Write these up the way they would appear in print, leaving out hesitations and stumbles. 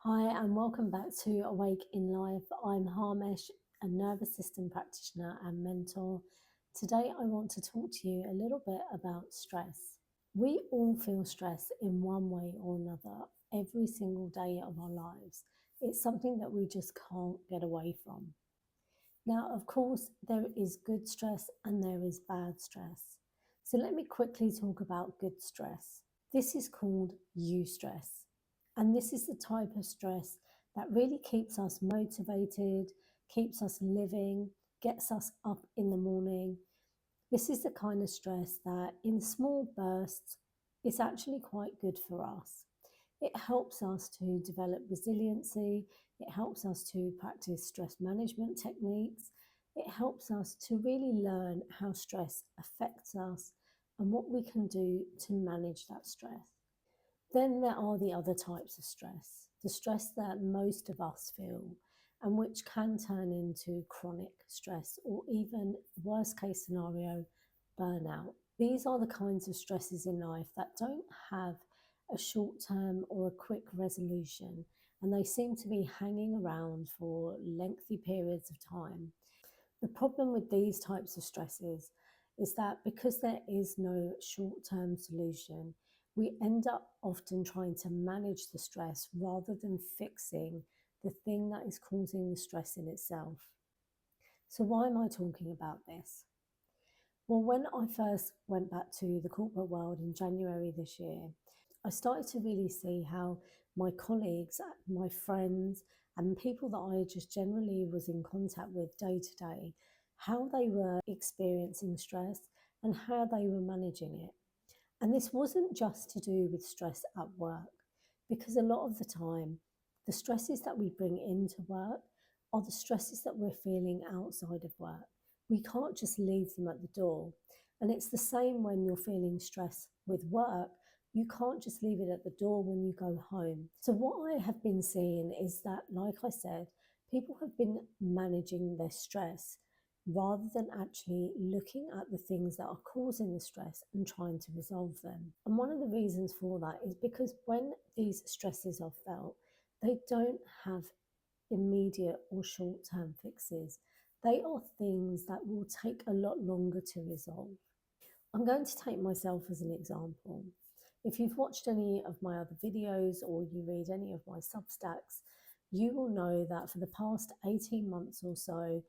Hi, and welcome back to Awake in Life. I'm Harmesh, a nervous system practitioner and mentor. Today, I want to talk to you a little bit about stress. We all feel stress in one way or another every single day of our lives. It's something that we just can't get away from. Now, of course, there is good stress and there is bad stress. So, let me quickly talk about good stress. This is called eustress. And this is the type of stress that really keeps us motivated, keeps us living, gets us up in the morning. This is the kind of stress that, in small bursts, is actually quite good for us. It helps us to develop resiliency, it helps us to practice stress management techniques, it helps us to really learn how stress affects us and what we can do to manage that stress. Then there are the other types of stress, the stress that most of us feel, and which can turn into chronic stress or even, worst case scenario, burnout. These are the kinds of stresses in life that don't have a short term or a quick resolution, and they seem to be hanging around for lengthy periods of time. The problem with these types of stresses is that because there is no short term solution, we end up often trying to manage the stress rather than fixing the thing that is causing the stress in itself. So, why am I talking about this? Well, when I first went back to the corporate world in January this year, I started to really see how my colleagues, my friends, and people that I just generally was in contact with day to day, how they were experiencing stress and how they were managing it. And this wasn't just to do with stress at work, because a lot of the time, the stresses that we bring into work are the stresses that we're feeling outside of work. We can't just leave them at the door. And it's the same when you're feeling stress with work. You can't just leave it at the door when you go home. So, what I have been seeing is that, like I said, people have been managing their stress rather than actually looking at the things that are causing the stress and trying to resolve them. And one of the reasons for that is because when these stresses are felt, they don't have immediate or short term fixes. They are things that will take a lot longer to resolve. I'm going to take myself as an example. If you've watched any of my other videos or you read any of my Substacks, you will know that for the past 18 months or so,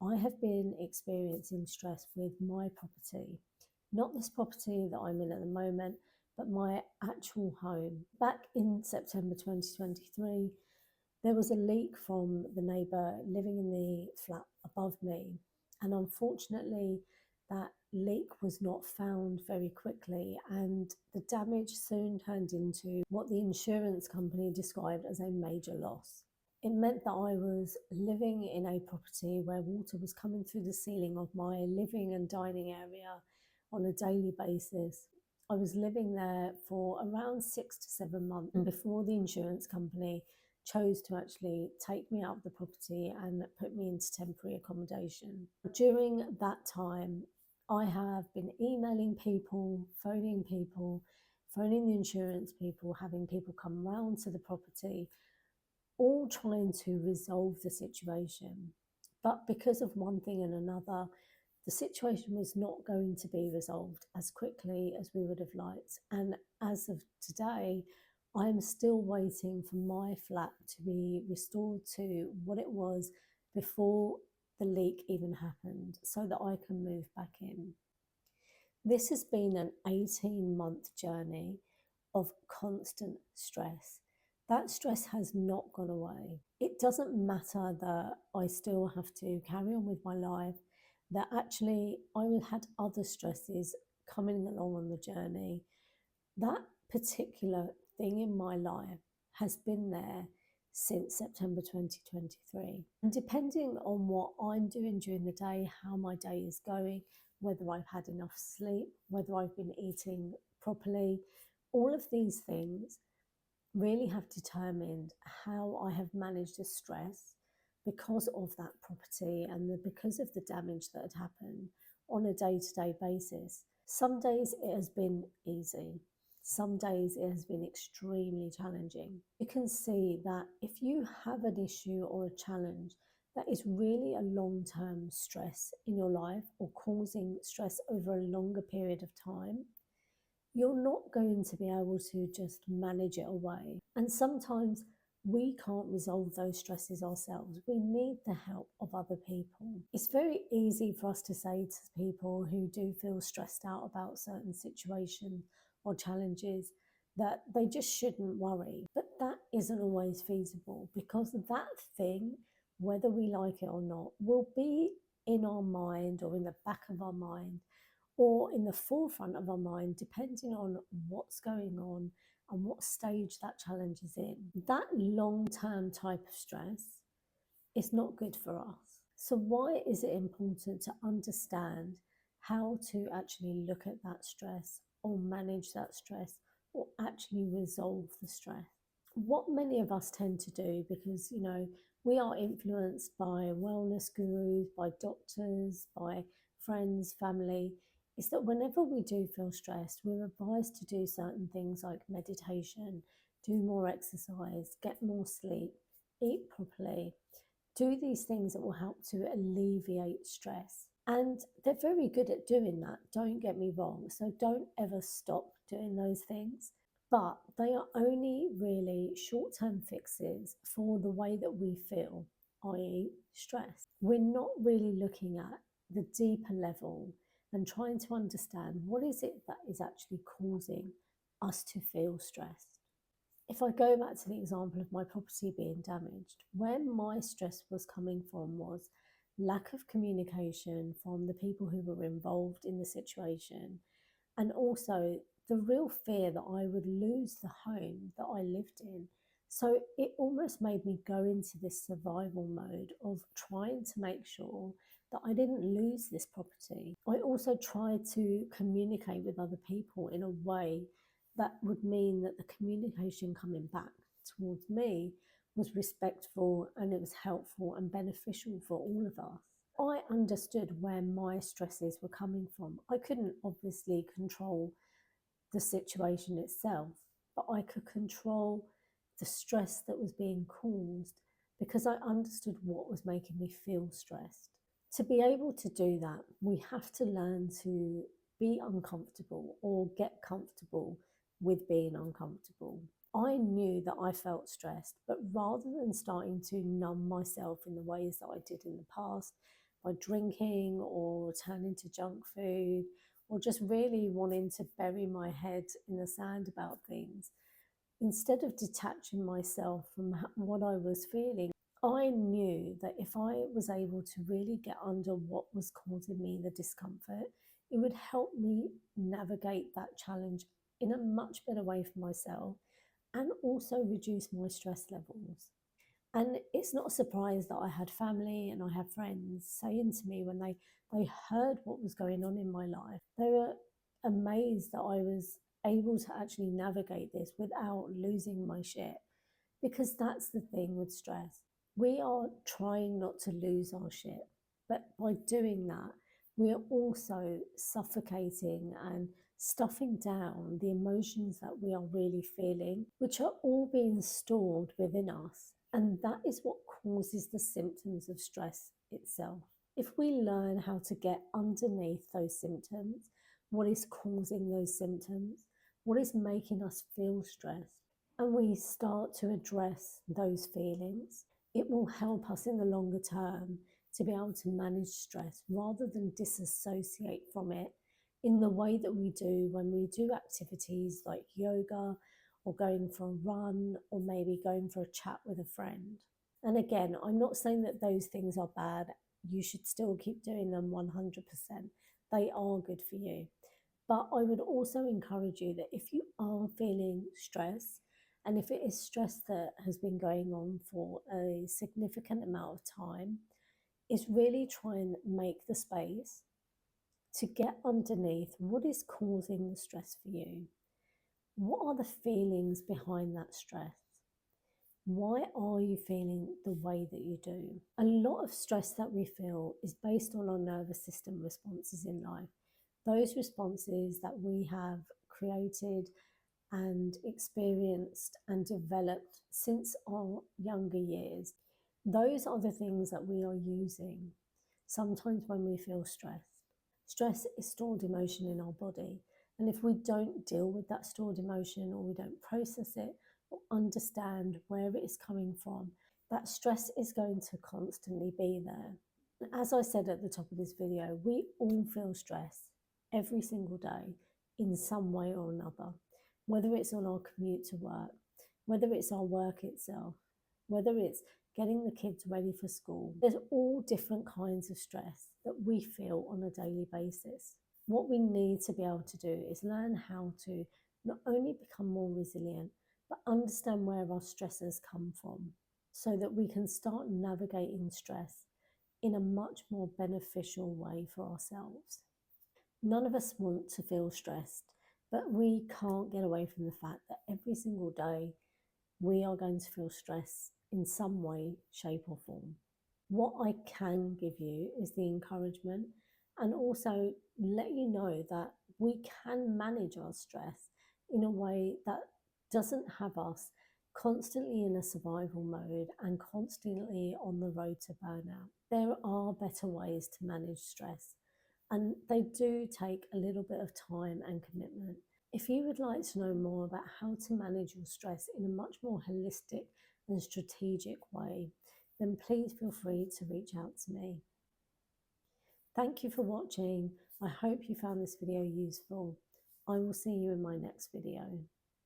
I have been experiencing stress with my property. Not this property that I'm in at the moment, but my actual home. Back in September 2023, there was a leak from the neighbour living in the flat above me. And unfortunately, that leak was not found very quickly, and the damage soon turned into what the insurance company described as a major loss. It meant that I was living in a property where water was coming through the ceiling of my living and dining area on a daily basis. I was living there for around 6 to 7 months before the insurance company chose to actually take me out of the property and put me into temporary accommodation. During that time, I have been emailing people, phoning the insurance people, having people come round to the property, all trying to resolve the situation. But because of one thing and another, the situation was not going to be resolved as quickly as we would have liked. And as of today, I'm still waiting for my flat to be restored to what it was before the leak even happened so that I can move back in. This has been an 18-month journey of constant stress. That stress has not gone away. It doesn't matter that I still have to carry on with my life, that actually I had other stresses coming along on the journey. That particular thing in my life has been there since September 2023. And depending on what I'm doing during the day, how my day is going, whether I've had enough sleep, whether I've been eating properly, all of these things really have determined how I have managed the stress because of that property and because of the damage that had happened on a day to day basis. Some days it has been easy. Some days it has been extremely challenging. You can see that if you have an issue or a challenge that is really a long term stress in your life or causing stress over a longer period of time, you're not going to be able to just manage it away. And sometimes we can't resolve those stresses ourselves. We need the help of other people. It's very easy for us to say to people who do feel stressed out about certain situations or challenges that they just shouldn't worry. But that isn't always feasible, because that thing, whether we like it or not, will be in our mind or in the back of our mind or in the forefront of our mind, depending on what's going on and what stage that challenge is in. That long term type of stress is not good for us. So, why is it important to understand how to actually look at that stress or manage that stress or actually resolve the stress? What many of us tend to do, because we are influenced by wellness gurus, by doctors, by friends, family, is that whenever we do feel stressed, we're advised to do certain things like meditation, do more exercise, get more sleep, eat properly, do these things that will help to alleviate stress. And they're very good at doing that, don't get me wrong. So don't ever stop doing those things. But they are only really short term fixes for the way that we feel, i.e., stress. We're not really looking at the deeper level and trying to understand what is it that is actually causing us to feel stressed. If I go back to the example of my property being damaged, where my stress was coming from was lack of communication from the people who were involved in the situation, and also the real fear that I would lose the home that I lived in. So it almost made me go into this survival mode of trying to make sure that I didn't lose this property. I also tried to communicate with other people in a way that would mean that the communication coming back towards me was respectful and it was helpful and beneficial for all of us. I understood where my stresses were coming from. I couldn't obviously control the situation itself, but I could control the stress that was being caused because I understood what was making me feel stressed. To be able to do that, we have to learn to be uncomfortable or get comfortable with being uncomfortable. I knew that I felt stressed, but rather than starting to numb myself in the ways that I did in the past, by drinking or turning to junk food or just really wanting to bury my head in the sand about things, instead of detaching myself from what I was feeling, I knew that if I was able to really get under what was causing me the discomfort, it would help me navigate that challenge in a much better way for myself and also reduce my stress levels. And it's not a surprise that I had family and I had friends saying to me when they heard what was going on in my life, they were amazed that I was able to actually navigate this without losing my shit. Because that's the thing with stress. We are trying not to lose our shit. But by doing that, we are also suffocating and stuffing down the emotions that we are really feeling, which are all being stored within us. And that is what causes the symptoms of stress itself. If we learn how to get underneath those symptoms, what is causing those symptoms, what is making us feel stressed, and we start to address those feelings, it will help us in the longer term to be able to manage stress rather than disassociate from it in the way that we do when we do activities like yoga or going for a run or maybe going for a chat with a friend. And again, I'm not saying that those things are bad. You should still keep doing them 100%. They are good for you. But I would also encourage you that if you are feeling stress, and if it is stress that has been going on for a significant amount of time, is really try and make the space to get underneath what is causing the stress for you. What are the feelings behind that stress? Why are you feeling the way that you do? A lot of stress that we feel is based on our nervous system responses in life. Those responses that we have created and experienced and developed since our younger years. Those are the things that we are using sometimes when we feel stressed. Stress is stored emotion in our body, and if we don't deal with that stored emotion or we don't process it or understand where it is coming from, that stress is going to constantly be there. As I said at the top of this video, we all feel stress every single day in some way or another, whether it's on our commute to work, whether it's our work itself, whether it's getting the kids ready for school. There's all different kinds of stress that we feel on a daily basis. What we need to be able to do is learn how to not only become more resilient, but understand where our stresses come from so that we can start navigating stress in a much more beneficial way for ourselves. None of us want to feel stressed, but we can't get away from the fact that every single day we are going to feel stress in some way, shape, or form. What I can give you is the encouragement and also let you know that we can manage our stress in a way that doesn't have us constantly in a survival mode and constantly on the road to burnout. There are better ways to manage stress, and they do take a little bit of time and commitment. If you would like to know more about how to manage your stress in a much more holistic and strategic way, then please feel free to reach out to me. Thank you for watching. I hope you found this video useful. I will see you in my next video.